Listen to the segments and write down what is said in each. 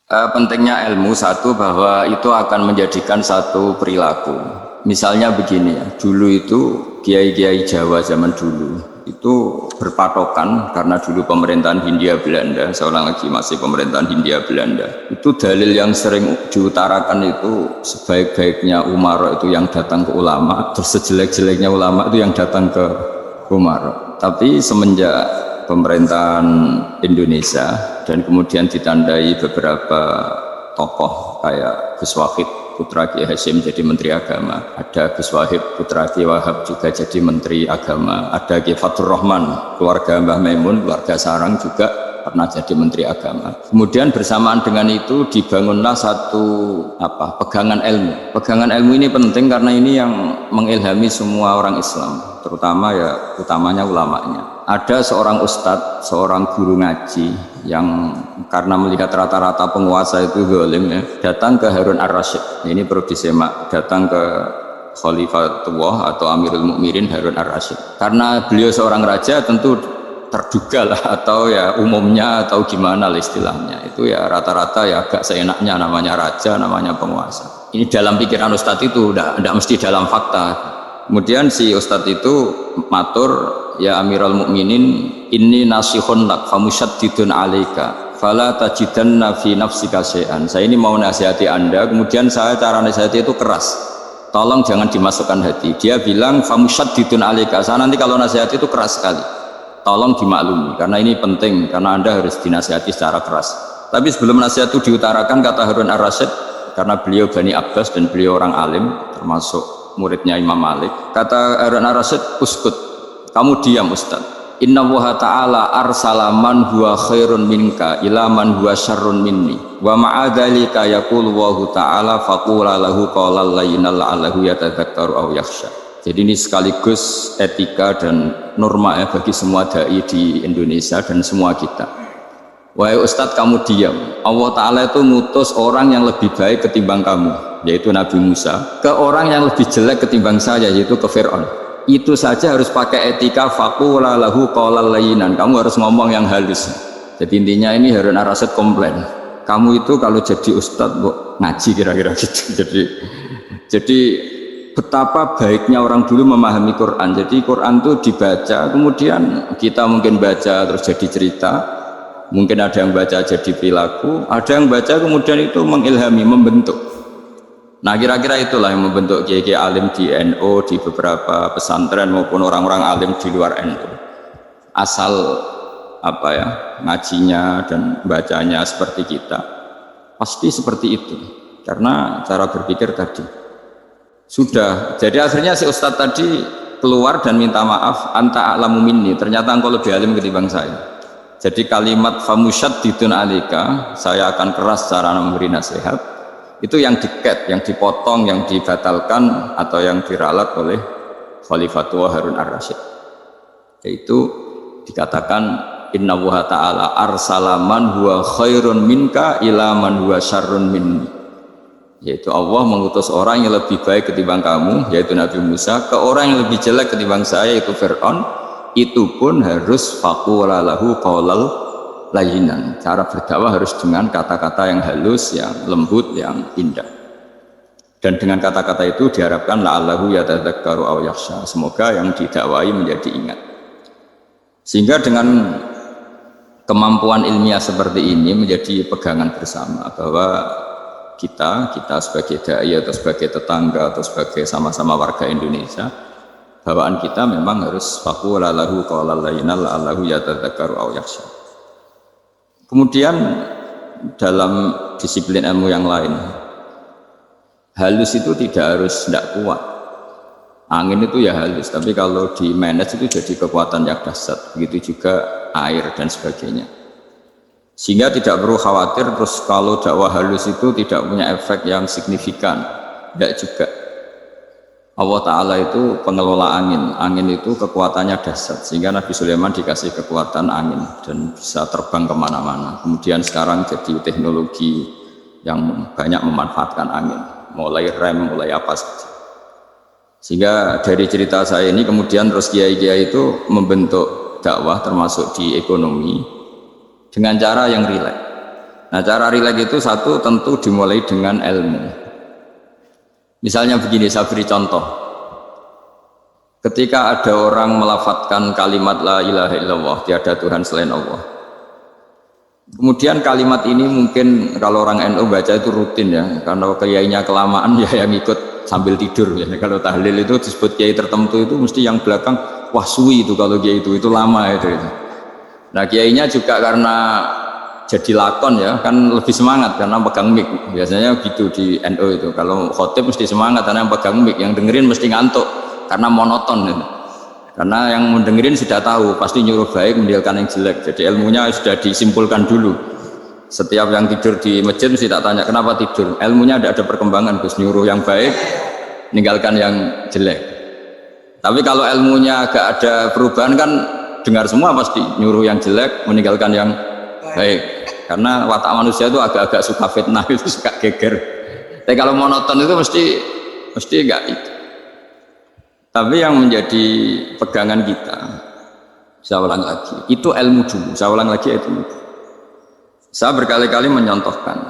Pentingnya ilmu satu bahwa itu akan menjadikan satu perilaku. Misalnya begini ya, dulu itu kiai-kiai Jawa zaman dulu itu berpatokan karena dulu pemerintahan Hindia Belanda, seorang lagi masih pemerintahan Hindia Belanda. Itu dalil yang sering diutarakan itu sebaik-baiknya umara itu yang datang ke ulama, terus sejelek-jeleknya ulama itu yang datang ke umara. Tapi semenjak pemerintahan Indonesia dan kemudian ditandai beberapa tokoh kayak Gus Wahid putra Kiai Hasyim jadi Menteri Agama, ada Gus Wahid putra Kiai Wahab juga jadi Menteri Agama, ada Kiai Fathur Rahman keluarga Mbah Maimun, keluarga Sarang juga pernah jadi Menteri Agama. Kemudian bersamaan dengan itu dibangunlah satu pegangan ilmu. Pegangan ilmu ini penting karena ini yang mengilhami semua orang Islam, terutama utamanya ulamanya. Ada seorang ustadz, seorang guru ngaji yang karena melihat rata-rata penguasa itu zalim ya, datang ke Harun ar-Rasyid. Ini perlu disemak, datang ke Khalifatullah atau Amirul Mukminin Harun ar-Rasyid. Karena beliau seorang raja tentu terduga lah atau ya umumnya atau gimana lah istilahnya. Itu ya rata-rata ya agak seenaknya namanya raja, namanya penguasa. Ini dalam pikiran ustadz itu, tidak mesti dalam fakta. Kemudian si ustadz itu matur, ya Amirul Mukminin, inni nasihun lak famusyaddidun alaika fala tajidanna fi nafsika syai'an. Saya ini mau nasihati Anda, kemudian saya cara nasihati itu keras. Tolong jangan dimasukkan hati. Dia bilang famusyaddidun alaika. Saya nanti kalau nasihati itu keras sekali. Tolong dimaklumi karena ini penting, karena Anda harus dinasihati secara keras. Tapi sebelum nasihat itu diutarakan, kata Harun ar-Rasyid, karena beliau Bani Abbas dan beliau orang alim termasuk muridnya Imam Malik, kata Harun ar-Rasyid, uskut, kamu diam Ustaz. Inna Allaha ta'ala arsala man huwa khairun minka ila man huwa syarrun minni wa ma'adhalika yaqulu Allahu ta'ala faqula lahu qawlan layyinan la'allahu yatadzakkaru aw yakhsha. Jadi ini sekaligus etika dan norma ya bagi semua dai di Indonesia dan semua kita. Wahai Ustadz, kamu diam. Allah Ta'ala itu ngutus orang yang lebih baik ketimbang kamu, yaitu Nabi Musa, ke orang yang lebih jelek ketimbang saya, yaitu ke Fir'aun. Itu saja harus pakai etika, faqula lahu qawlan layyinan. Kamu harus ngomong yang halus. Jadi intinya ini Harun ar-Rasyid komplain, kamu itu kalau jadi Ustadz ngaji kira-kira gitu. Jadi betapa baiknya orang dulu memahami Quran. Jadi Quran itu dibaca, kemudian kita mungkin baca terus jadi cerita, mungkin ada yang baca jadi perilaku, ada yang baca kemudian itu mengilhami, membentuk. Nah kira-kira itulah yang membentuk kiai-kiai alim di NU, di beberapa pesantren maupun orang-orang alim di luar NU. Asal ngajinya dan bacanya seperti kita, pasti seperti itu. Karena cara berpikir tadi sudah. Jadi akhirnya si Ustadz tadi keluar dan minta maaf, anta a'lamu minni, ternyata engkau lebih alim ketimbang saya. Jadi kalimat famusyaddidun alika, saya akan keras cara memberi nasihat, itu yang diket, yang dipotong, yang dibatalkan atau yang diralat oleh Khalifatullah Harun ar-Rasyid. Yaitu dikatakan inna Allaha ta'ala arsala man huwa khairun minka ila man huwa syarrun minni. Yaitu Allah mengutus orang yang lebih baik ketimbang kamu, yaitu Nabi Musa, ke orang yang lebih jelek ketimbang saya, yaitu Fir'aun. Itu pun harus faqula lahu qawlan layyinan. Cara berdakwah harus dengan kata-kata yang halus, yang lembut, yang indah. Dan dengan kata-kata itu diharapkan la'allahu yatadzakkaru aw yakhsha. Semoga yang didakwai menjadi ingat. Sehingga dengan kemampuan ilmiah seperti ini menjadi pegangan bersama bahwa kita sebagai dai atau sebagai tetangga atau sebagai sama-sama warga Indonesia, bawaan kita memang harus faqula lahu qawlan layyinan la'allahu yatadzakkaru aw yakhsha. Kemudian dalam disiplin ilmu yang lain, halus itu tidak kuat. Angin itu ya halus, tapi kalau di manage itu jadi kekuatan yang dahsyat. Begitu juga air dan sebagainya. Sehingga tidak perlu khawatir terus kalau dakwah halus itu tidak punya efek yang signifikan. Tidak juga. Allah Ta'ala itu pengelola angin itu kekuatannya dahsyat, sehingga Nabi Sulaiman dikasih kekuatan angin dan bisa terbang kemana-mana. Kemudian sekarang jadi teknologi yang banyak memanfaatkan angin, mulai rem, mulai apa saja. Sehingga dari cerita saya ini kemudian terus kiai-kiai itu membentuk dakwah termasuk di ekonomi dengan cara yang rileks. Nah, cara rileks itu satu tentu dimulai dengan ilmu. Misalnya begini, saya beri contoh. Ketika ada orang melafadzkan kalimat la ilaha illallah, tiada Tuhan selain Allah. Kemudian kalimat ini mungkin kalau orang NU baca itu rutin ya, karena kiainya kelamaan ya yang ikut sambil tidur ya. Kalau tahlil itu disebut kiai tertentu itu mesti yang belakang wah suwi itu kalau kiai itu lama itu. Nah kiainya juga karena jadi lakon ya kan lebih semangat karena pegang mic, biasanya gitu di NU itu. Kalau khotib mesti semangat karena yang pegang mic, yang dengerin mesti ngantuk karena monoton gitu. Karena yang mendengerin sudah tahu pasti nyuruh baik meninggalkan yang jelek, jadi ilmunya sudah disimpulkan dulu. Setiap yang tidur di masjid mesti tak tanya kenapa tidur, ilmunya tidak ada perkembangan, terus nyuruh yang baik meninggalkan yang jelek. Tapi kalau ilmunya agak ada perubahan kan dengar semua pasti nyuruh yang jelek meninggalkan yang baik, karena watak manusia itu agak-agak suka fitnah, itu suka geger. Tapi kalau monoton itu mesti enggak itu. Tapi yang menjadi pegangan kita, saya ulang lagi, itu ilmu dulu. Saya ulang lagi itu. Saya berkali-kali menyontohkan,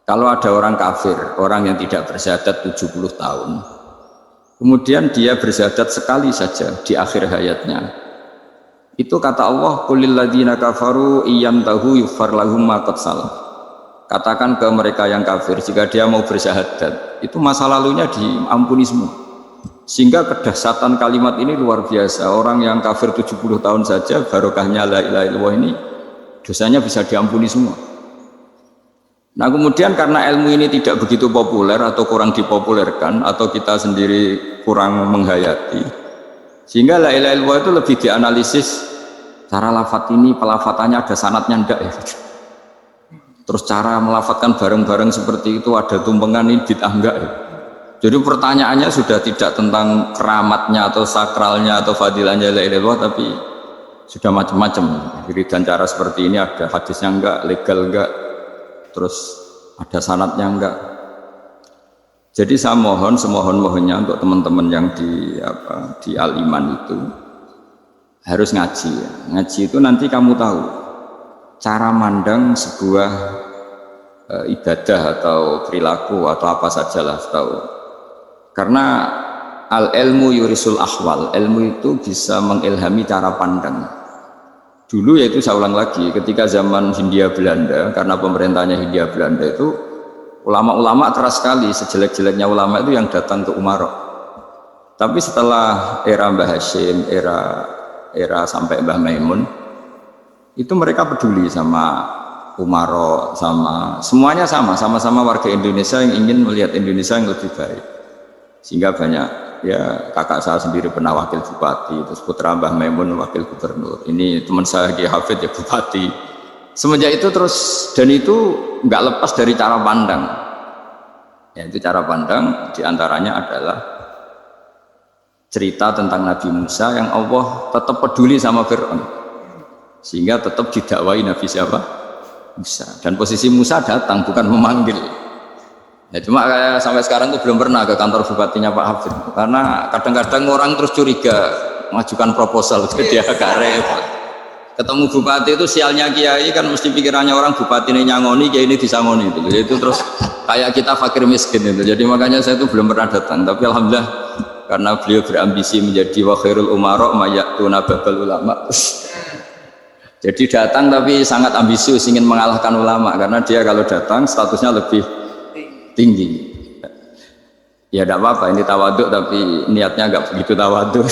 kalau ada orang kafir, orang yang tidak bersyahadat 70 tahun, kemudian dia bersyahadat sekali saja di akhir hayatnya. Itu kata Allah, qulil ladzina kafaru iyyantahu yughfar lahum ma qad salaf. Katakan ke mereka yang kafir, jika dia mau bersyahadat, itu masa lalunya diampuni semua. Sehingga kedahsyatan kalimat ini luar biasa. Orang yang kafir 70 tahun saja barokahnya la ilaha illallah ini dosanya bisa diampuni semua. Nah kemudian karena ilmu ini tidak begitu populer atau kurang dipopulerkan atau kita sendiri kurang menghayati, sehingga la ilaha illallah itu lebih dianalisis cara lafadz ini, pelafatannya ada sanadnya enggak ya, terus cara melafatkan bareng-bareng seperti itu ada tumpengan ini bid'ah enggak ya. Jadi pertanyaannya sudah tidak tentang keramatnya atau sakralnya atau fadilahnya la ilaha illallah, tapi sudah macam-macam. Jadi dan cara seperti ini ada hadisnya enggak, legal enggak, terus ada sanadnya enggak. Jadi saya mohon semohon-mohonnya untuk teman-teman yang di Al-Iman itu harus ngaji ya. Ngaji itu nanti kamu tahu cara mandang sebuah ibadah atau perilaku atau apa sajalah tahu. Karena al-ilmu yurisul ahwal, ilmu itu bisa mengilhami cara pandang. Dulu yaitu saya ulang lagi, ketika zaman Hindia Belanda, karena pemerintahnya Hindia Belanda itu ulama-ulama keras sekali, sejelek-jeleknya ulama itu yang datang ke Umaro. Tapi setelah era Mbah Hashim, era sampai Mbah Maimun, itu mereka peduli sama Umaro, sama semuanya sama-sama warga Indonesia yang ingin melihat Indonesia yang lebih baik. Sehingga banyak ya, kakak saya sendiri pernah wakil bupati, terus putra Mbah Maimun wakil gubernur, ini teman saya Ki Hafid ya bupati. Semenjak itu terus, dan itu nggak lepas dari cara pandang ya, itu cara pandang diantaranya adalah cerita tentang Nabi Musa yang Allah tetap peduli sama Fir'aun sehingga tetap didakwai Nabi siapa? Musa. Dan posisi Musa datang bukan memanggil ya, cuma kayak sampai sekarang tuh belum pernah ke kantor bupatinya Pak Hafid, karena kadang-kadang orang terus curiga mengajukan proposal ke dia agak repot. Ketemu bupati itu sialnya kiai kan mesti pikirannya orang bupati ini nyangoni, kiai ini disangoni gitu. Itu terus kayak kita fakir miskin itu. Jadi makanya saya itu belum pernah datang, tapi alhamdulillah karena beliau berambisi menjadi wa khairul umara mayatuna babal ulama. Jadi datang tapi sangat ambisius ingin mengalahkan ulama, karena dia kalau datang statusnya lebih tinggi. Ya tidak apa-apa, ini tawaduk tapi niatnya agak begitu tawaduk.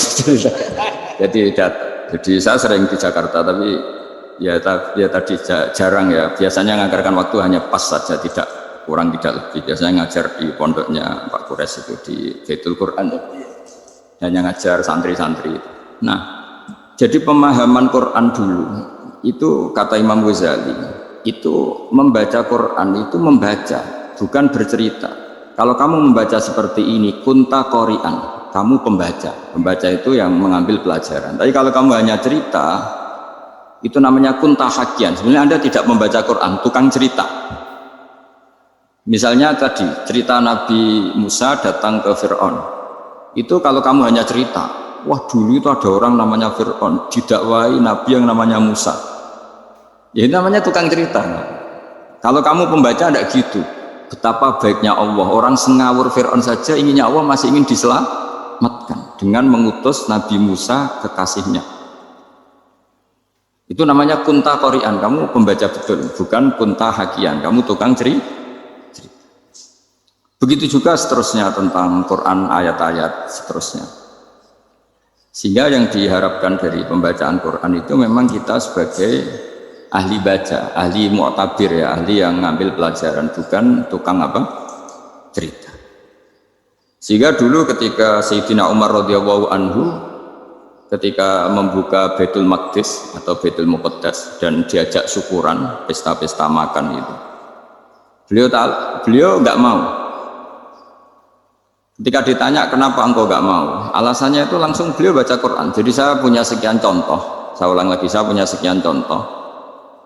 Jadi saya sering di Jakarta, tapi ya tadi jarang ya. Biasanya nganggarkan waktu hanya pas saja, tidak kurang tidak lebih. Biasanya ngajar di pondoknya Pak Kures itu di Baitul Quran, hanya ngajar santri-santri. Nah, jadi pemahaman Quran dulu itu kata Imam Ghazali itu membaca Quran itu membaca, bukan bercerita. Kalau kamu membaca seperti ini, kunta qori'an, kamu pembaca. Pembaca itu yang mengambil pelajaran. Tapi kalau kamu hanya cerita, itu namanya kunta hakian. Sebenarnya Anda tidak membaca Quran, tukang cerita. Misalnya tadi, cerita Nabi Musa datang ke Fir'aun. Itu kalau kamu hanya cerita, wah dulu itu ada orang namanya Fir'aun, didakwai Nabi yang namanya Musa. Ya ini namanya tukang cerita. Kalau kamu pembaca tidak gitu. Betapa baiknya Allah. Orang sengawur Fir'aun saja inginnya Allah masih ingin diselamatkan dengan mengutus Nabi Musa kekasihnya. Itu namanya kunta qori'an. Kamu pembaca betul, bukan kunta hakian. Kamu tukang cerita. Begitu juga seterusnya tentang Quran ayat-ayat seterusnya. Sehingga yang diharapkan dari pembacaan Quran itu memang kita sebagai ahli baca, ahli mu'tabir ya, ahli yang ngambil pelajaran, bukan tukang apa? Cerita. Sehingga dulu ketika Sayyidina Umar radhiyallahu anhu ketika membuka Baitul Maqdis atau Baitul Muqaddas dan diajak syukuran, pesta-pesta makan itu. Beliau nggak mau. Ketika ditanya kenapa engkau nggak mau, alasannya itu langsung beliau baca Quran. Jadi saya punya sekian contoh. Saya ulang lagi, saya punya sekian contoh.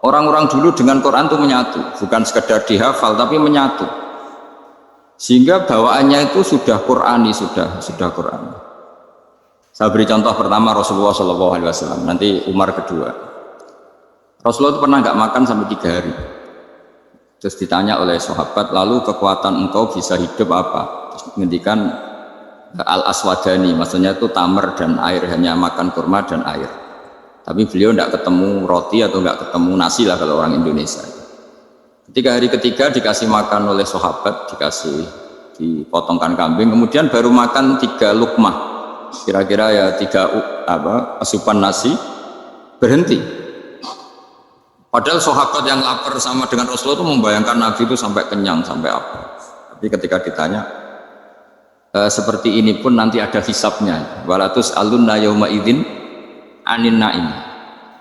Orang-orang dulu dengan Quran itu menyatu, bukan sekedar dihafal tapi menyatu. Sehingga bawaannya itu sudah Qurani, sudah Qurani. Saya beri contoh pertama Rasulullah SAW, nanti Umar kedua. Rasulullah itu pernah nggak makan sampai 3 hari. Terus ditanya oleh sahabat, lalu kekuatan engkau bisa hidup apa? Terus menghentikan al-aswadani, maksudnya itu tamar dan air, hanya makan kurma dan air. Tapi beliau tidak ketemu roti atau nggak ketemu nasi lah kalau orang Indonesia. Ketika hari ketiga dikasih makan oleh sahabat, dipotongkan kambing, kemudian baru makan 3 lukmah, kira-kira ya 3 asupan nasi, berhenti. Padahal sahabat yang lapar sama dengan Rasulullah itu membayangkan Nabi itu sampai kenyang, sampai apa. Tapi ketika ditanya, seperti ini pun nanti ada hisabnya. Walatus alunna yauma idzin anin naim.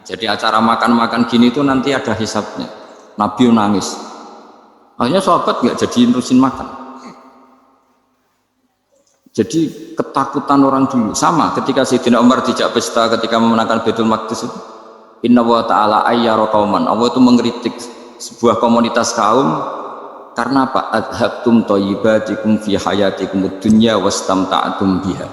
Jadi acara makan-makan gini itu nanti ada hisabnya. Nabi nangis. Akhirnya sahabat nggak jadi nerusin makan. Jadi ketakutan orang dulu sama ketika Sayyidina Umar dijak pesta ketika memenangkan Baitul Maqdis itu. Inna wa ta'ala ayyara qauman. Allah itu mengkritik sebuah komunitas kaum karena apa? Adhabtum thayyibatikum fi hayatikum dunya wastamta'tum biha.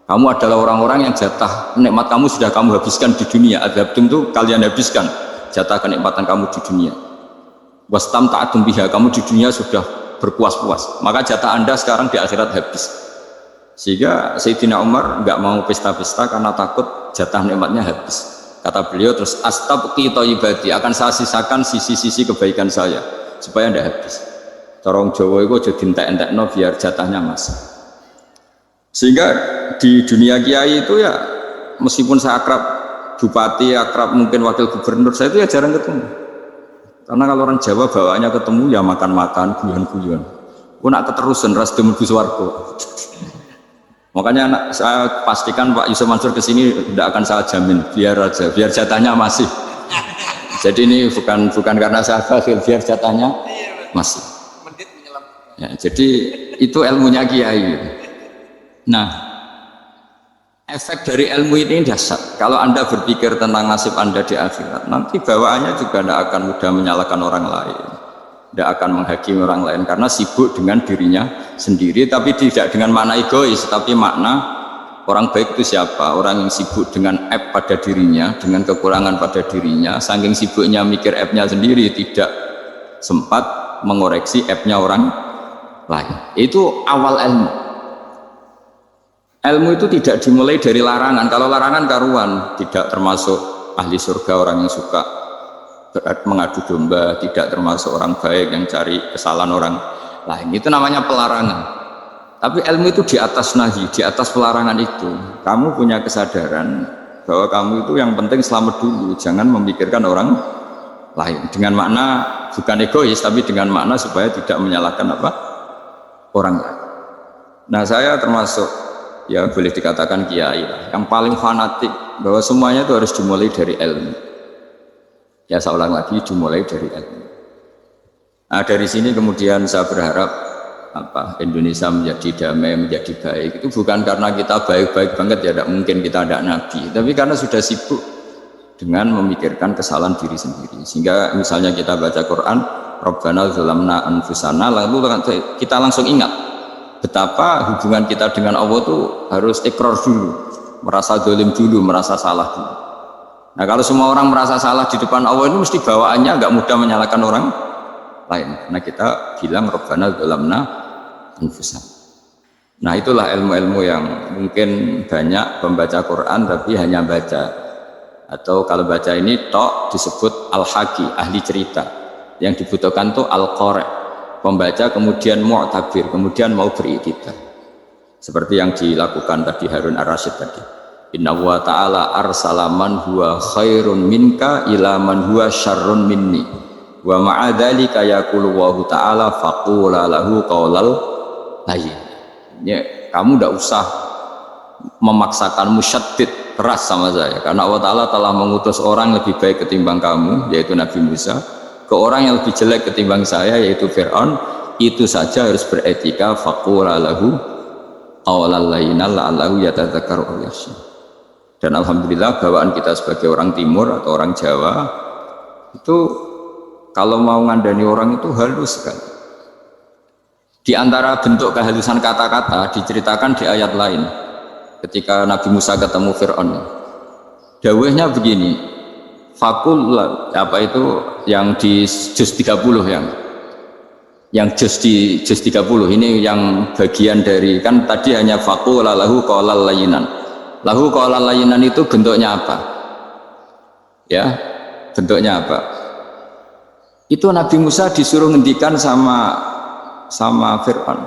Kamu adalah orang-orang yang jatah nikmat kamu sudah kamu habiskan di dunia. Adhabtum itu kalian habiskan jatah kenikmatan kamu di dunia. Wastamta'tum biha, kamu di dunia sudah berpuas-puas. Maka jatah Anda sekarang di akhirat habis. Sehingga Sayyidina Umar enggak mau pesta-pesta karena takut jatah nikmatnya habis. Kata beliau terus astabqi thayyibati, akan saya sisakan sisi-sisi kebaikan saya supaya tidak habis. Corong Jawa itu jadi entek-entekno biar jatahnya masih. Sehingga di dunia kiai itu ya meskipun saya akrab bupati, akrab mungkin wakil gubernur, saya itu ya jarang ketemu. Karena kalau orang Jawa bawaannya ketemu ya makan-makan, guyon-guyon. Aku nak keterusan ras mlebu swarga. Makanya saya pastikan Pak Yusuf Mansur kesini tidak akan saya jamin, biar aja, biar jatahnya masih. Jadi ini bukan karena saya bakhil, biar jatahnya masih. Ya, jadi itu ilmunya kiai. Nah, efek dari ilmu ini dasar. Kalau Anda berpikir tentang nasib Anda di akhirat, nanti bawaannya juga tidak akan mudah menyalahkan orang lain, tidak akan menghakimi orang lain karena sibuk dengan dirinya sendiri, tapi tidak dengan makna egois, tapi makna orang baik itu siapa? Orang yang sibuk dengan aib pada dirinya, dengan kekurangan pada dirinya, saking sibuknya mikir aibnya sendiri, tidak sempat mengoreksi aibnya orang lain. Itu awal ilmu. Ilmu itu tidak dimulai dari larangan. Kalau larangan karuan, tidak termasuk ahli surga orang yang suka mengadu domba, tidak termasuk orang baik yang cari kesalahan orang lain. Itu namanya pelarangan. Tapi ilmu itu di atas nahi, di atas pelarangan itu. Kamu punya kesadaran bahwa kamu itu yang penting selamat dulu, jangan memikirkan orang lain. Dengan makna bukan egois, tapi dengan makna supaya tidak menyalahkan orang lain. Nah, saya termasuk ya boleh dikatakan kiai lah, yang paling fanatik bahwa semuanya itu harus dimulai dari ilmu. Ya saya ulang lagi, dimulai dari ilmu. Nah, dari sini kemudian saya berharap Indonesia menjadi damai, menjadi baik. Itu bukan karena kita baik-baik banget ya, tidak mungkin kita ada nabi, tapi karena sudah sibuk dengan memikirkan kesalahan diri sendiri. Sehingga misalnya kita baca Quran, Rabbana zalamna anfusana, lalu kita langsung ingat betapa hubungan kita dengan Allah itu harus ikrar dulu, merasa zalim dulu, merasa salah dulu. Nah, kalau semua orang merasa salah di depan Allah itu mesti bawaannya agak mudah menyalahkan orang lain. Karena kita bilang Rabbana dzalamna anfusana. Nah itulah ilmu-ilmu yang mungkin banyak pembaca Quran tapi hanya baca, atau kalau baca ini tok disebut al-haki, ahli cerita. Yang dibutuhkan tuh al-qari, pembaca kemudian mu'tabir, kemudian mau beriktibar, seperti yang dilakukan tadi Harun ar-Rasyid tadi. Inna wa ta'ala arsala man huwa khairun minka ila man huwa syarrun minni wa ma'adzalika yaqulu wa ta'ala faqula lahu qaulal layyin. Ya, kamu tidak usah memaksakan musyaddid keras sama saya, karena Allah Ta'ala telah mengutus orang lebih baik ketimbang kamu, yaitu Nabi Musa, ke orang yang lebih jelek ketimbang saya, yaitu Fir'aun. Itu saja harus beretika. Faqula lahu qaulal layyinan la'allahu yatadzakkaru aw yakhsha. Dan alhamdulillah bawaan kita sebagai orang Timur atau orang Jawa itu kalau mau ngandani orang itu halus sekali. Di antara bentuk kehalusan kata-kata diceritakan di ayat lain ketika Nabi Musa ketemu Fir'aun. Dawuhnya begini, fakul apa itu yang di juz 30 yang juz di juz 30 ini yang bagian dari, kan tadi hanya fakul lahu qaulal layyinan. Lahu qaulal layyinan itu bentuknya apa? Ya, bentuknya apa? Itu Nabi Musa disuruh ngendikan sama Fir'aun.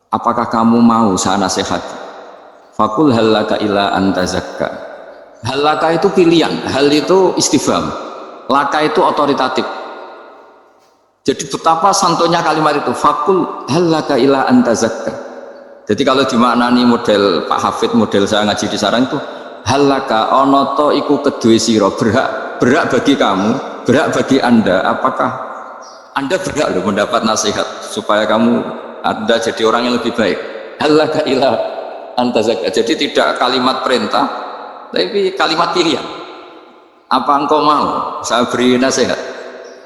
Apakah kamu mau saya nasihati? Fakul halaka ila antazakka. Halaka itu pilihan, hal itu istifham, laka itu otoritatif. Jadi betapa santonya kalimat itu, fakul halaka ila antazakka. Jadi kalau dimaknani model Pak Hafid, model saya ngaji di sarang itu, halaka onoto iku kedue siro, berhak bagi kamu, berhak bagi anda, apakah anda berhak loh mendapat nasihat supaya kamu anda jadi orang yang lebih baik. Halaka ila antazakka. Jadi tidak kalimat perintah, tapi kalimat pilihan. Apa engkau mau saya beri nasihat?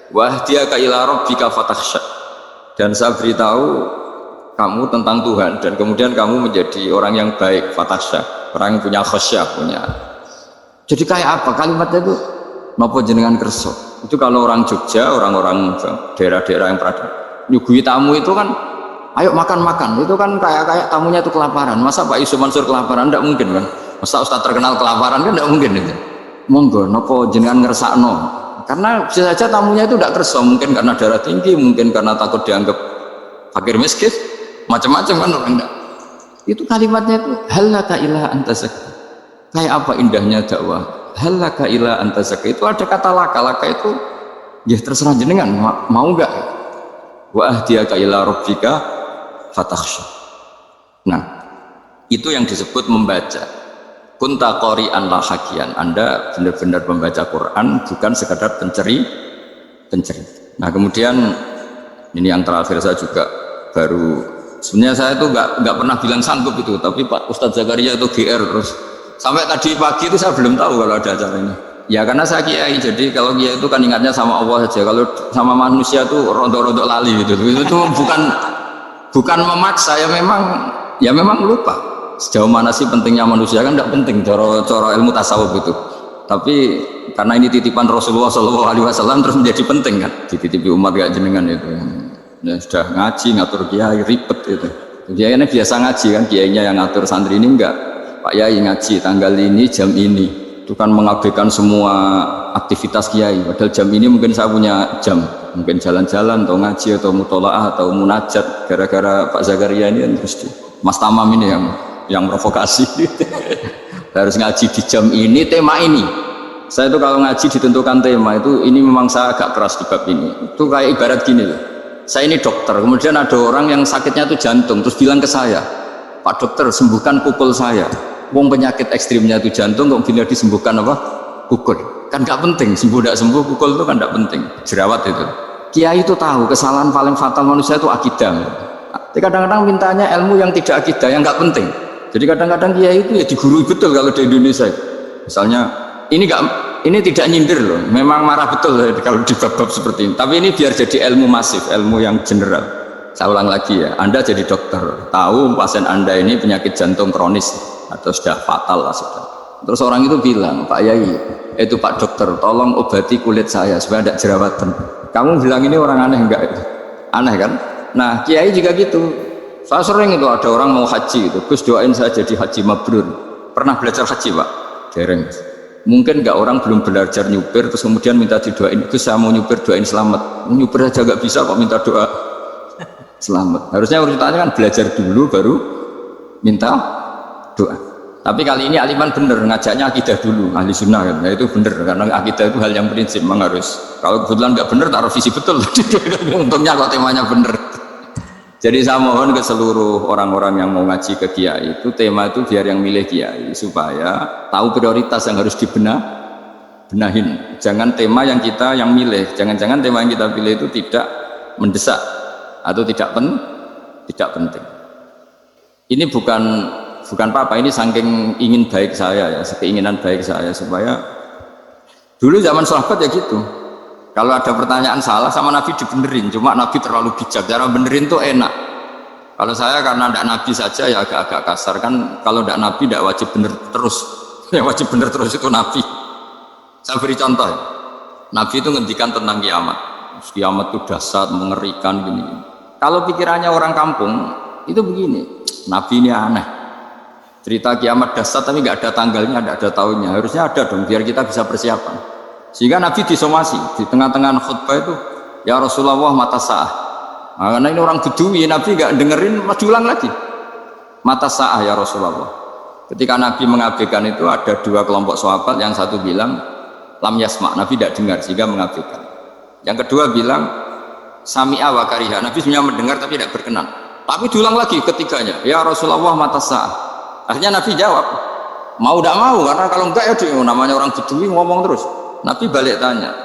Wahdiyaka ila rabbika fatakhsha. Dan saya beritahu kamu tentang Tuhan, dan kemudian kamu menjadi orang yang baik, fatakhsha, orang yang punya khasyah, punya. Jadi kayak apa kalimatnya itu? Napa jenengan kerso? Itu kalau orang Jogja, orang-orang daerah-daerah yang pernah nyugui tamu itu kan, ayo makan-makan, itu kan kayak tamunya itu kelaparan. Masa Pak Yusuf Mansur kelaparan? Tidak mungkin kan. Masa Ustadz terkenal kelaparan kan? Tidak mungkin itu. Monggo, napa jenengan ngersakno? Karena bisa saja tamunya itu tidak kerso, mungkin karena darah tinggi, mungkin karena takut dianggap fakir miskin, macam-macam kan orang enggak. Itu kalimatnya itu halaka ila antazakka. Kayak apa indahnya dakwah. Halaka ila antazakka itu ada kata laka itu ya terserah jenengan mau enggak. Wa ahdiyaka ila rabbika fatakhsha. Nah, itu yang disebut membaca. Kunta qari'an la hakian. Anda benar-benar membaca Quran, bukan sekadar penceri. Nah, kemudian ini yang terakhir saya juga baru, sebenarnya saya itu nggak pernah bilang sanggup itu, tapi Pak Ustadz Zakaria itu GR terus sampai tadi pagi itu saya belum tahu kalau ada acara ini. Ya karena saya kiai, jadi kalau kiai itu kan ingatnya sama Allah saja, kalau sama manusia tuh rontok-rontok lali gitu. Itu bukan memaksa, ya memang lupa. Sejauh mana sih pentingnya manusia kan tidak penting coro ilmu tasawuf itu. Tapi karena ini titipan Rasulullah SAW terus menjadi penting kan, dititipi umat gak jenengan itu. Ya sudah ngaji ngatur kiai ribet itu. Kiai ini biasa ngaji kan, kiainya yang ngatur, santri ini enggak. Pak Yai ngaji tanggal ini jam ini, itu kan mengabaikan semua aktivitas kiai. Padahal jam ini mungkin saya punya jam, mungkin jalan-jalan atau ngaji atau mutolaah atau munajat. Gara-gara Pak Zakaria ini kan terus Mas Tamam ini yang provokasi. Harus ngaji di jam ini, tema ini. Saya itu kalau ngaji ditentukan tema itu, ini memang saya agak keras di bab ini. Itu kayak ibarat gini loh. Saya ini dokter, kemudian ada orang yang sakitnya itu jantung, terus bilang ke saya, Pak dokter sembuhkan pukul saya. Wong penyakit ekstrimnya itu jantung, kok bila disembuhkan apa? Pukul. Kan gak penting, sembuh tidak sembuh, pukul itu kan gak penting. Jerawat itu. Kiai itu tahu kesalahan paling fatal manusia itu akidah. Tapi kadang-kadang mintanya ilmu yang tidak akidah, yang gak penting. Jadi kadang-kadang kiai itu ya digurui betul kalau di Indonesia. Misalnya ini tidak nyindir loh, memang marah betul kalau di bab-bab seperti ini. Tapi ini biar jadi ilmu masif, ilmu yang general. Saya ulang lagi ya, Anda jadi dokter, tahu pasien Anda ini penyakit jantung kronis atau sudah fatal lah sudah. Terus orang itu bilang, Pak Yai, itu Pak dokter, tolong obati kulit saya supaya tidak jerawatan. Kamu bilang ini orang aneh enggak? Aneh kan? Nah kiai juga gitu. Saya sering itu ada orang mau haji itu, Gus doain saya jadi haji mabrur. Pernah belajar haji Pak? Dereng. Mungkin enggak orang belum belajar nyupir terus kemudian minta didoain, Gus saya mau nyupir doain selamat. Nyupir aja enggak bisa kok minta doa selamat. Harusnya urutannya kan belajar dulu baru minta doa. Tapi kali ini aliman bener ngajaknya akidah dulu, ahli sunnah kan. Ya itu bener karena akidah itu hal yang prinsip memang harus. Kalau kebetulan nggak bener taruh visi betul. Untungnya kalau temanya bener. Jadi saya mohon ke seluruh orang-orang yang mau ngaji ke kiai itu tema itu biar yang milih kiai supaya tahu prioritas yang harus benahin. Jangan tema yang kita yang milih, jangan-jangan tema yang kita pilih itu tidak mendesak atau tidak penting. Ini bukan apa-apa, ini saking ingin baik saya ya, keinginan baik saya supaya dulu zaman sahabat ya gitu. Kalau ada pertanyaan salah sama Nabi dibenerin, cuma Nabi terlalu bijak, cara benerin tuh enak. Kalau saya karena tidak Nabi saja ya agak-agak kasar kan, kalau tidak Nabi tidak wajib bener terus, yang wajib bener terus itu Nabi. Saya beri contoh ya. Nabi itu ngendikan tentang kiamat. Kiamat itu dahsyat, mengerikan gini. Kalau pikirannya orang kampung itu begini, Nabi ini aneh. Cerita kiamat dahsyat tapi nggak ada tanggalnya, nggak ada tahunnya. Harusnya ada dong biar kita bisa persiapan. Sehingga Nabi disomasi di tengah-tengah khutbah itu, ya Rasulullah mata sa'ah. Nah, karena ini orang Bedui, Nabi nggak dengerin, masih ulang lagi. Mata sa'ah ya Rasulullah. Ketika Nabi mengabaikan itu ada dua kelompok sahabat, yang satu bilang lam yasma, Nabi tidak dengar sehingga mengabaikan. Yang kedua bilang sami'a wa kariha, Nabi sebenarnya mendengar tapi tidak berkenan. Tapi diulang lagi ketiganya, ya Rasulullah mata sa'ah. Akhirnya Nabi jawab, mau tidak mau, karena kalau enggak ya namanya orang Bedui ngomong terus. Nabi balik tanya,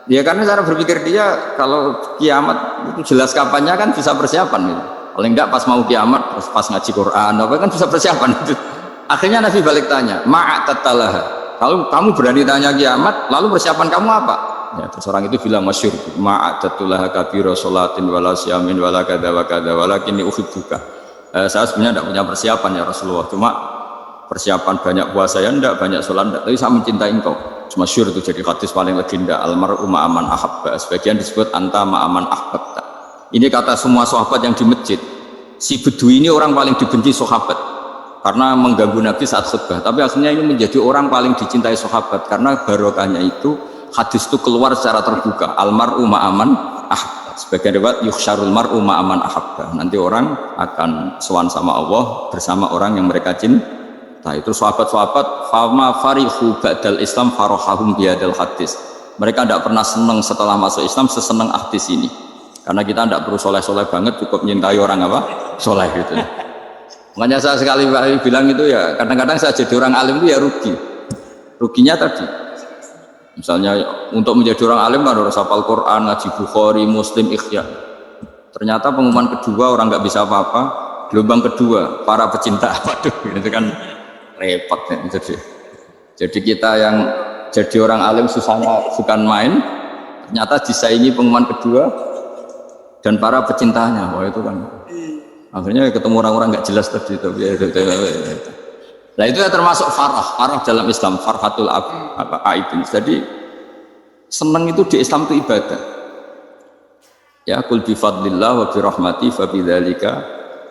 ya karena cara berpikir dia kalau kiamat itu jelas kapannya kan bisa persiapan gitu. Paling enggak pas mau kiamat, pas ngaji Quran, apa kan bisa persiapan itu. Akhirnya Nabi balik tanya, ma'atatalaha, kalau kamu berani tanya kiamat, lalu persiapan kamu apa? Ya, terus orang itu bilang masyhur, ma'atatulaha kabira sholatin wala syamin wala kada wa kada walakinni uhibbuka. Saya sebenarnya tidak punya persiapan ya Rasulullah, cuma persiapan banyak puasa ya enggak, banyak sholat enggak, tapi saya mencintai engkau. Masyhur itu jadi hadis paling legenda, almar'u ma'aman ahabba, sebagian disebut anta ma'aman ahbabta. Ini kata semua sahabat yang di masjid. Si Bedui ini orang paling dibenci sahabat karena mengganggu Nabi saat khutbah, tapi akhirnya ini menjadi orang paling dicintai sahabat karena barokahnya itu hadis itu keluar secara terbuka, almar'u ma'aman ahabba. Sebagian riwayat yuhsyarul mar'u ma'aman ahabba, nanti orang akan sowan sama Allah bersama orang yang mereka cintai. Nah itu sahabat-sahabat fama farihu ba'dal Islam farohahum bihadal hadis. Mereka tidak pernah senang setelah masuk Islam sesenang hadis ini. Karena kita tidak perlu soleh-soleh banget, cukup menyintai orang apa? Soleh gitu. Makanya saya sekali bilang itu ya, kadang-kadang saya jadi orang alim itu ya rugi. Ruginya tadi. Misalnya untuk menjadi orang alim kan harus hafal Quran, ngaji Bukhari, Muslim, Ikhya. Ternyata pengumuman kedua orang nggak bisa apa-apa. Gelombang kedua para pecinta, waduh itu kan repot ya. Jadi kita yang jadi orang alim susahnya bukan main, ternyata disaingi pengumuman kedua dan para pecintanya. Wah itu kan akhirnya ketemu orang-orang nggak jelas tadi itu. Nah itu ya termasuk farah dalam Islam, farhatul aibin. Jadi senang itu di Islam itu ibadah. Ya kul bi fadlillah wa bi rahmati fa bidzalika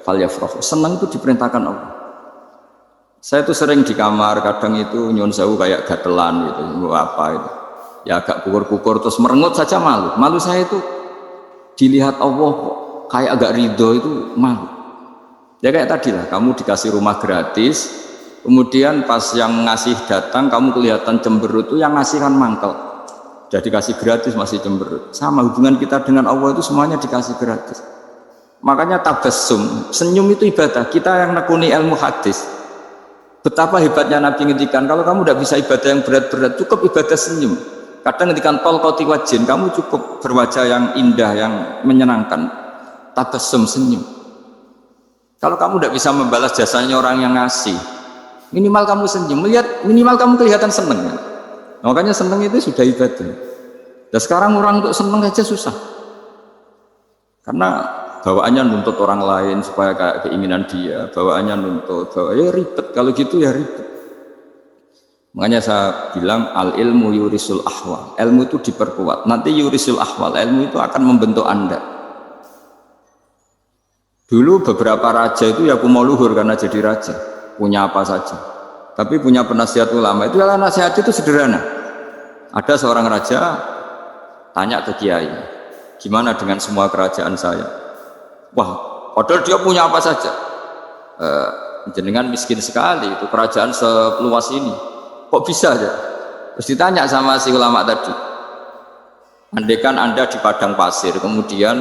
falyafrahu. Senang itu diperintahkan Allah. Saya tuh sering di kamar, kadang itu nyun sewu kayak gatelan gitu, apa itu, ya agak kukur-kukur terus merengut saja malu. Malu saya itu dilihat Allah kok kayak agak ridho itu malu. Ya kayak tadi lah, kamu dikasih rumah gratis, kemudian pas yang ngasih datang kamu kelihatan cemberut, itu yang ngasih kan mangkel. Udah dikasih gratis masih cemberut. Sama hubungan kita dengan Allah itu semuanya dikasih gratis. Makanya tabassum, senyum itu ibadah. Kita yang nekuni ilmu hadis. Betapa hebatnya Nabi ngendikan, kalau kamu tidak bisa ibadah yang berat-berat, cukup ibadah senyum. Kadang ngendikan tol koti wajin, kamu cukup berwajah yang indah, yang menyenangkan. Tabassum, senyum. Kalau kamu tidak bisa membalas jasanya orang yang ngasih, minimal kamu senyum, minimal kamu kelihatan seneng. Makanya seneng itu sudah ibadah. Dan sekarang orang untuk seneng aja susah. Karena bawaannya nuntut orang lain supaya kayak keinginan dia, bawaannya nuntut, ya ribet, kalau gitu ya ribet. Makanya saya bilang al ilmu yurisul ahwal. Ilmu itu diperkuat. Nanti yurisul ahwal, ilmu itu akan membentuk Anda. Dulu beberapa raja itu ya mau luhur karena jadi raja, punya apa saja. Tapi punya penasihat ulama itu adalah nasihat itu sederhana. Ada seorang raja tanya ke kiai, gimana dengan semua kerajaan saya? Wah, padahal dia punya apa saja. Jenengan miskin sekali, itu kerajaan seluas ini. Kok bisa aja? Terus ditanya sama si ulama tadi, andaikan Anda di padang pasir, kemudian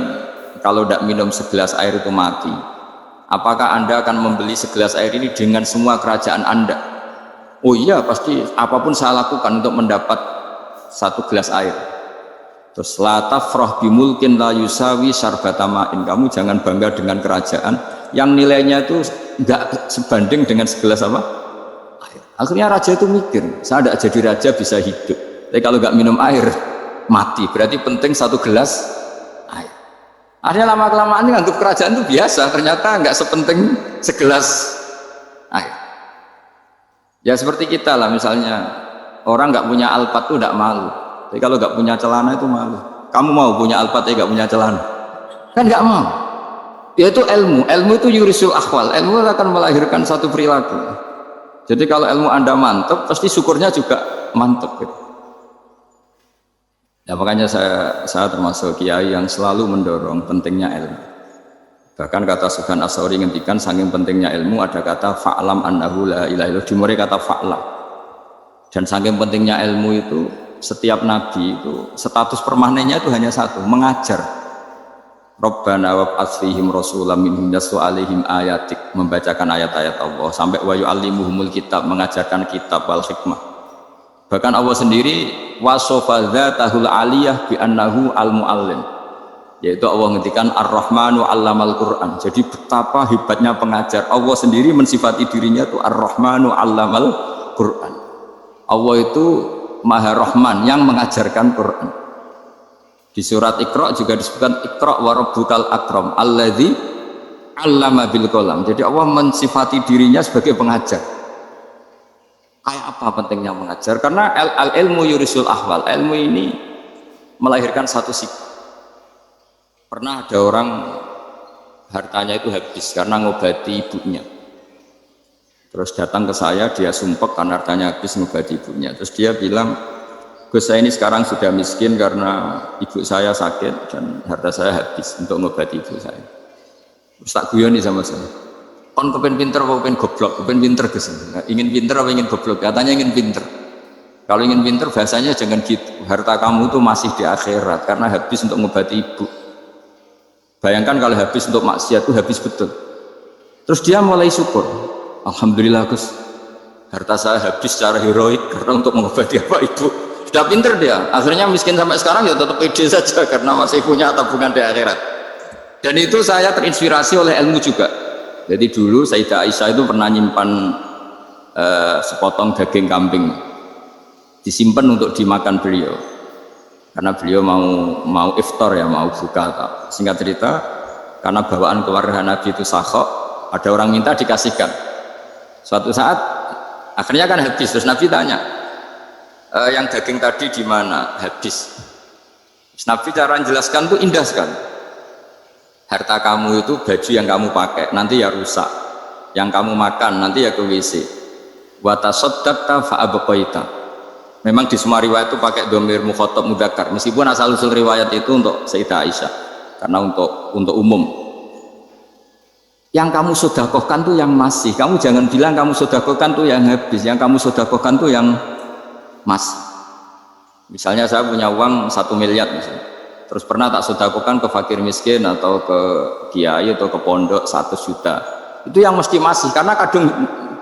kalau tidak minum segelas air itu mati, apakah Anda akan membeli segelas air ini dengan semua kerajaan Anda? Oh iya, pasti apapun saya lakukan untuk mendapat satu gelas air. Terus la tafrah bimulkin la yusawi syarbatama'in. Kamu jangan bangga dengan kerajaan yang nilainya itu enggak sebanding dengan segelas apa? Air. Akhirnya raja itu mikir, saya tidak jadi raja bisa hidup. Tapi kalau enggak minum air mati. Berarti penting satu gelas air. Akhirnya lama-kelamaan ini anggap kerajaan itu biasa, ternyata enggak sepenting segelas air. Ya seperti kita lah, misalnya orang nggak punya alpat tuh tidak malu, tapi kalau nggak punya celana itu malu. Kamu mau punya alpat tapi nggak punya celana? Kan nggak mau. Yaitu ilmu itu yurisul akhwal, ilmu akan melahirkan satu perilaku. Jadi kalau ilmu Anda mantap, pasti syukurnya juga mantap gitu. Ya makanya saya termasuk kiai yang selalu mendorong pentingnya ilmu. Bahkan kata Sufyan Ats-Tsauri ngendikan saking pentingnya ilmu ada kata fa'lam annahu la ilaha illallah, dimulai kata fa'lam. Dan saking pentingnya ilmu itu setiap nabi itu status permanennya itu hanya satu, mengajar. Rabbana wab'ats fihim rasulam minhum yatlu 'alaihim ayatik, membacakan ayat-ayat Allah, sampai wa yu'allimuhumul kitab, mengajarkan kitab wal hikmah. Bahkan Allah sendiri wasofa dzatahul 'aliyah bi annahu al-mu'allim. Yaitu Allah ngendikan Ar-Rahmanu 'allamal Qur'an. Jadi betapa hebatnya pengajar. Allah sendiri mensifati dirinya itu Ar-Rahmanu 'allamal Qur'an. Allah itu Maha Rahman yang mengajarkan Quran. Di surat Iqra juga disebutkan Iqra wa rabbukal akram alladzi 'allama bil qalam. Jadi Allah mensifati dirinya sebagai pengajar. Kayak apa pentingnya mengajar? Karena al-ilmu yurisul ahwal. Ilmu ini melahirkan satu sikap. Pernah ada orang hartanya itu habis karena ngobati ibunya. Terus datang ke saya, dia sumpek karena hartanya habis ngobati ibunya. Terus dia bilang, Gus saya ini sekarang sudah miskin karena ibu saya sakit dan harta saya habis untuk ngobati ibu saya. Terus tak guyoni sama saya. Kon kepen pinter apa kepen goblok? Kepen pinter Gus. Ingin pinter apa ingin goblok? Katanya ingin pinter. Kalau ingin pinter bahasanya jangan gitu. Harta kamu itu masih di akhirat karena habis untuk ngobati ibu. Bayangkan kalau habis untuk maksiat itu habis betul. Terus dia mulai syukur. Alhamdulillah Gus, harta saya habis secara heroik karena untuk mengobati apa ibu. Sudah pinter dia. Akhirnya miskin sampai sekarang ya tetap pede saja karena masih punya tabungan di akhirat. Dan itu saya terinspirasi oleh ilmu juga. Jadi dulu Sayyidah Aisyah itu pernah nyimpan sepotong daging kambing, disimpan untuk dimakan beliau. Karena beliau mau iftar ya, mau buka. Singkat cerita, karena bawaan keluarga Nabi itu sakhok, ada orang minta dikasihkan. Suatu saat akhirnya kan habis. Terus Nabi tanya, yang daging tadi di mana? Habis. Terus Nabi cara menjelaskan itu indah sekali. Harta kamu itu baju yang kamu pakai nanti ya rusak, yang kamu makan nanti ya ke WC. Wa tasaddaqta fa abqaita. Memang di semua riwayat itu pakai dhamir mukhatab mudzakkar, meskipun asal usul riwayat itu untuk Sayyidah Aisyah karena untuk umum. Yang kamu sedekahkan tuh yang masih, kamu jangan bilang kamu sedekahkan tuh yang habis, yang kamu sedekahkan tuh yang masih. Misalnya saya punya uang 1 miliar misalnya, terus pernah tak sedekahkan ke fakir miskin atau ke kiai atau ke pondok 100 juta, itu yang mesti masih, karena kadung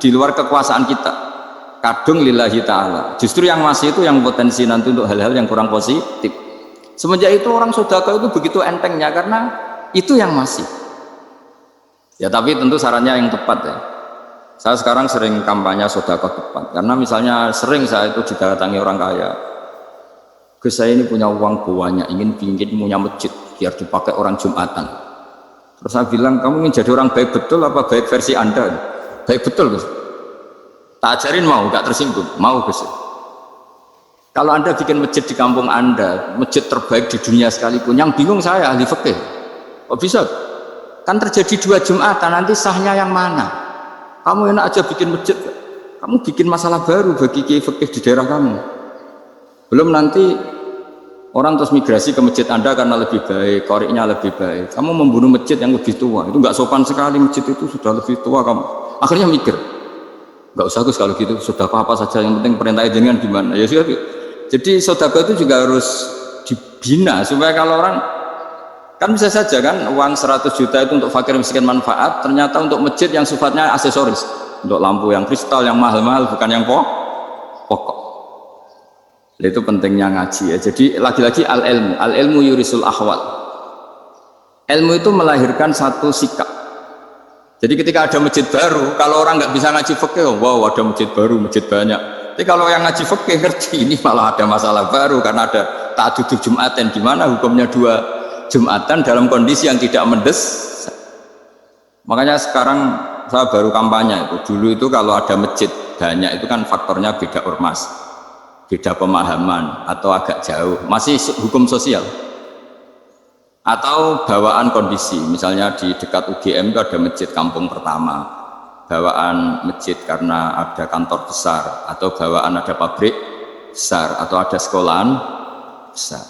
di luar kekuasaan kita. Kadung lillahi ta'ala. Justru yang masih itu yang potensi nanti untuk hal-hal yang kurang positif. Semenjak itu orang sedekah itu begitu entengnya karena itu yang masih. Ya tapi tentu sarannya yang tepat ya. Saya sekarang sering kampanye sedekah tepat karena misalnya sering saya itu didatangi orang kaya. Gus saya ini punya uang banyak, ingin punya masjid biar dipakai orang Jumatan. Terus saya bilang, kamu ingin jadi orang baik betul apa baik versi Anda? Baik betul Gus. Tak ajarin mau, gak tersinggung, mau Gus. Kalau Anda bikin masjid di kampung Anda, masjid terbaik di dunia sekalipun, yang bingung saya ahli fikih. Kok bisa? Kan terjadi 2 Jumatan, nanti sahnya yang mana? Kamu enak aja bikin masjid, kamu bikin masalah baru bagi kiai fikih di daerah kamu. Belum nanti orang terus migrasi ke masjid Anda karena lebih baik, koriknya lebih baik. Kamu membunuh masjid yang lebih tua, itu nggak sopan sekali, masjid itu sudah lebih tua kamu. Akhirnya mikir, nggak usah Gus kalau gitu, sudah apa saja, yang penting perintahnya dengan gimana. Ya sudah. Jadi sedekah itu juga harus dibina supaya kalau orang kan bisa saja kan uang 100 juta itu untuk fakir miskin manfaat, ternyata untuk masjid yang sifatnya aksesoris, untuk lampu yang kristal yang mahal-mahal bukan yang pokok. Itu pentingnya ngaji ya. Jadi lagi-lagi al ilmu yurisul ahwal. Ilmu itu melahirkan satu sikap. Jadi ketika ada masjid baru, kalau orang nggak bisa ngaji fikih, wow ada masjid baru, masjid banyak. Tapi kalau yang ngaji fikih ngerti ini malah ada masalah baru karena ada ta'addudul Jum'atan, di mana hukumnya 2 Jum'atan dalam kondisi yang tidak mendes. Makanya sekarang saya baru kampanye itu. Dulu itu kalau ada masjid banyak itu kan faktornya beda ormas, beda pemahaman atau agak jauh, masih hukum sosial atau bawaan kondisi. Misalnya di dekat UGM itu ada masjid kampung pertama, bawaan masjid karena ada kantor besar, atau bawaan ada pabrik besar, atau ada sekolahan besar.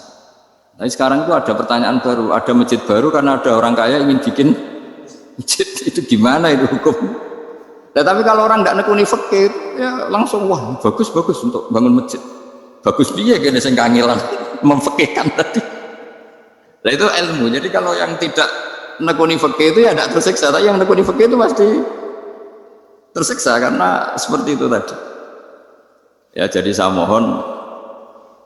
Tapi sekarang itu ada pertanyaan baru, ada masjid baru karena ada orang kaya ingin bikin masjid. Itu gimana itu hukum? Nah, tapi kalau orang nggak nekuni fikih ya langsung wah bagus untuk bangun masjid. Bagus dia kayaknya sing kangelan memfikihkan tadi. Nah itu ilmu. Jadi kalau yang tidak nekuni fikih itu ya tidak tersiksa, tapi yang nekuni fikih itu pasti tersiksa karena seperti itu tadi. Ya jadi saya mohon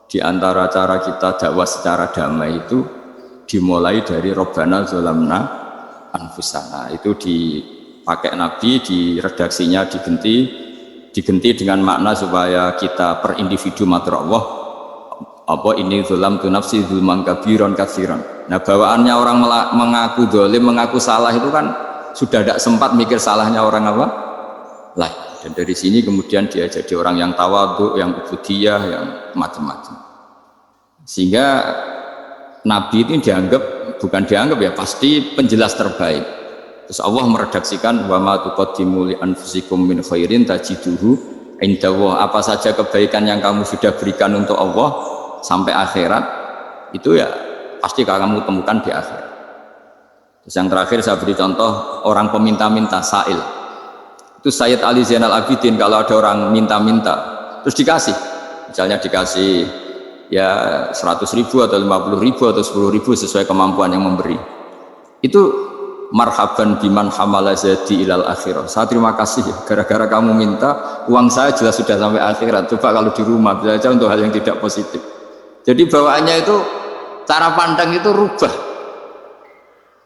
di antara cara kita dakwah secara damai itu dimulai dari Robbana Zolamna Anfusana. Itu dipakai Nabi, di redaksinya diganti dengan makna supaya kita per individu matur Allah apa ini zulam tu nafsi zulman kabiron katsiran. Nah bawaannya orang mengaku dolim, mengaku salah itu kan sudah tidak sempat mikir salahnya orang apa lain. Dan dari sini kemudian dia jadi orang yang tawadhu, yang ubudiyah, yang macam-macam. Sehingga Nabi ini bukan dianggap ya, pasti penjelas terbaik. Terus Allah meredaksikan wa ma tuqaddimu li anfusikum min khairin tajiduhu indallah. Apa saja kebaikan yang kamu sudah berikan untuk Allah sampai akhirat itu ya pasti kamu temukan di akhirat. Terus yang terakhir saya beri contoh orang peminta-minta, sa'il. Itu Sayyid Ali Zainal Abidin, kalau ada orang minta-minta terus dikasih, misalnya dikasih ya 100.000 atau 50.000 atau 10.000 sesuai kemampuan yang memberi, itu marhaban biman hamala zadi ilal akhirah. Saya terima kasih ya, gara-gara kamu minta uang saya jelas sudah sampai akhirat. Coba kalau di rumah bisa saja untuk hal yang tidak positif. Jadi bawaannya itu cara pandang itu rubah.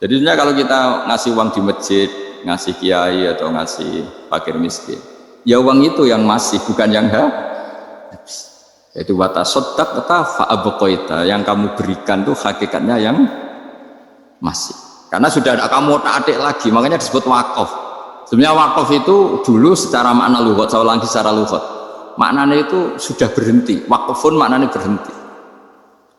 Jadi sebenarnya kalau kita ngasih uang di masjid, ngasih kiai atau ngasih fakir miskin, ya uang itu yang masih, bukan yang habis. Yaitu watasodak kata fa'abqaita, yang kamu berikan tuh hakikatnya yang masih. Karena sudah ada kamu otak-atik lagi, makanya disebut wakaf. Sebenarnya wakaf itu dulu secara makna lughat, saya ulangi secara lughat, maknanya itu sudah berhenti. Wakafun maknanya berhenti.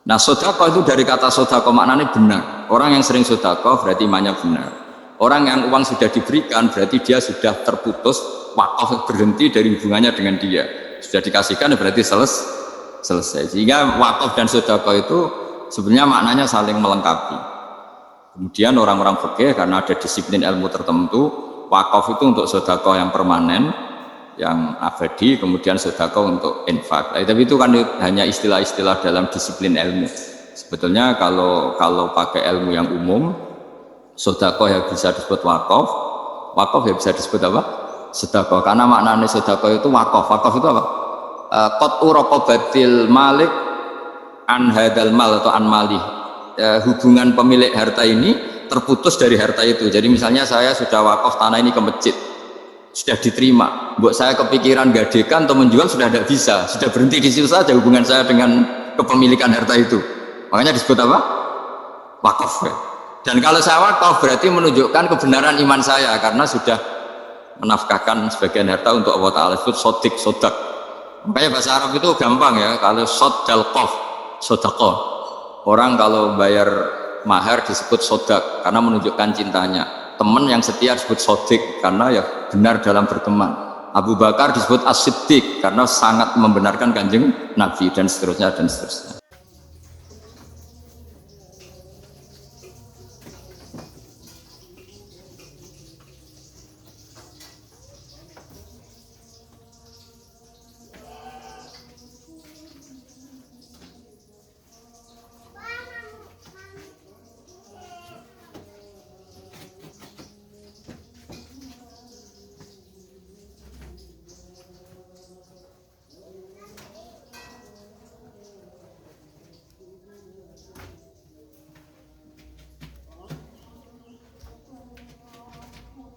Nah sedekah itu dari kata sedekah maknanya benar. Orang yang sering sedekah berarti imannya benar. Orang yang uang sudah diberikan berarti dia sudah terputus, wakaf berhenti dari hubungannya dengan dia. Sudah dikasihkan berarti selesai. Sehingga wakaf dan sedekah itu sebenarnya maknanya saling melengkapi. Kemudian orang-orang fikih karena ada disiplin ilmu tertentu, wakaf itu untuk sedekah yang permanen, yang abadi, kemudian sedekah untuk infak. Tapi itu kan hanya istilah-istilah dalam disiplin ilmu. Sebetulnya kalau pakai ilmu yang umum, sedekah ya bisa disebut wakaf, wakaf ya bisa disebut apa? Sedekah. Karena maknanya sedekah itu wakaf. Wakaf itu apa? Qat'u raqabatil malik an hadal mal atau an malih. Hubungan pemilik harta ini terputus dari harta itu. Jadi misalnya saya sudah wakaf tanah ini ke masjid, sudah diterima, buat saya kepikiran gadekan atau menjual sudah tidak bisa, sudah berhenti di situ saja hubungan saya dengan kepemilikan harta itu. Makanya disebut apa? Wakaf. Dan kalau saya wakaf berarti menunjukkan kebenaran iman saya karena sudah menafkahkan sebagian harta untuk Allah Ta'ala itu sodik, sodak. Makanya bahasa Arab itu gampang ya, kalau sodalqoh, sodakoh. Orang kalau bayar mahar disebut sodak karena menunjukkan cintanya. Teman yang setia disebut sodik karena ya benar dalam berteman. Abu Bakar disebut as-siddiq karena sangat membenarkan kanjeng Nabi dan seterusnya dan seterusnya.